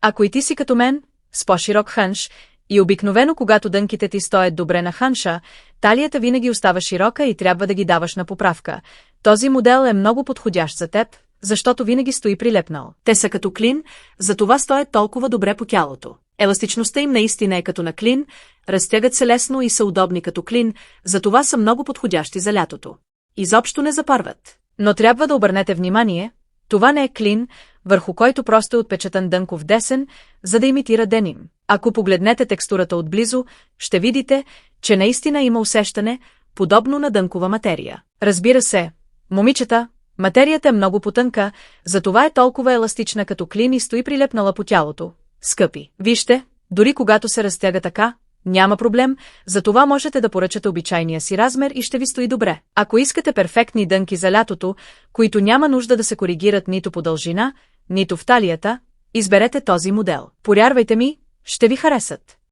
Ако и ти си като мен, с по-широк ханш, и обикновено когато дънките ти стоят добре на ханша, талията винаги остава широка и трябва да ги даваш на поправка. Този модел е много подходящ за теб, защото винаги стои прилепнал. Те са като клин, затова стоят толкова добре по тялото. Еластичността им наистина е като на клин, разтягат се лесно и са удобни като клин, затова са много подходящи за лятото. Изобщо не запарват. Но трябва да обърнете внимание, това не е клин, върху който просто е отпечатан дънков десен, за да имитира деним. Ако погледнете текстурата отблизо, ще видите, че наистина има усещане, подобно на дънкова материя. Разбира се, момичета, материята е много потънка, затова е толкова еластична като клин и стои прилепнала по тялото. Скъпи, вижте, дори когато се разтяга така, няма проблем, затова можете да поръчате обичайния си размер и ще ви стои добре. Ако искате перфектни дънки за лятото, които няма нужда да се коригират нито по дължина, нито в талията, изберете този модел. Повярвайте ми, ще ви харесат.